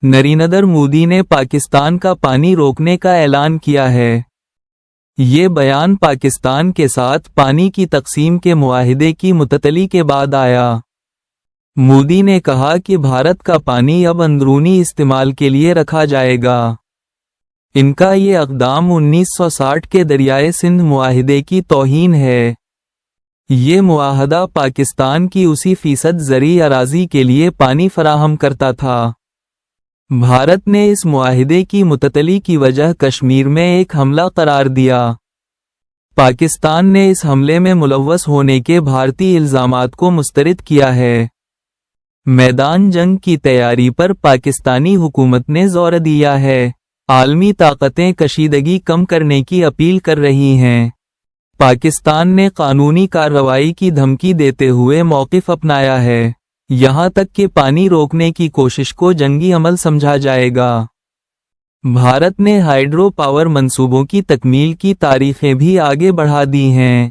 نریندر مودی نے پاکستان کا پانی روکنے کا اعلان کیا ہے۔ یہ بیان پاکستان کے ساتھ پانی کی تقسیم کے معاہدے کی معطلی کے بعد آیا۔ مودی نے کہا کہ بھارت کا پانی اب اندرونی استعمال کے لیے رکھا جائے گا۔ ان کا یہ اقدام 1960 کے دریائے سندھ معاہدے کی توہین ہے۔ یہ معاہدہ پاکستان کی 80% زرعی اراضی کے لیے پانی فراہم کرتا تھا۔ بھارت نے اس معاہدے کی معطلی کی وجہ کشمیر میں ایک حملہ قرار دیا۔ پاکستان نے اس حملے میں ملوث ہونے کے بھارتی الزامات کو مسترد کیا ہے۔ میدان جنگ کی تیاری پر پاکستانی حکومت نے زور دیا ہے۔ عالمی طاقتیں کشیدگی کم کرنے کی اپیل کر رہی ہیں۔ پاکستان نے قانونی کارروائی کی دھمکی دیتے ہوئے موقف اپنایا ہے، یہاں تک کہ پانی روکنے کی کوشش کو جنگی عمل سمجھا جائے گا۔ بھارت نے ہائیڈرو پاور منصوبوں کی تکمیل کی تاریخیں بھی آگے بڑھا دی ہیں۔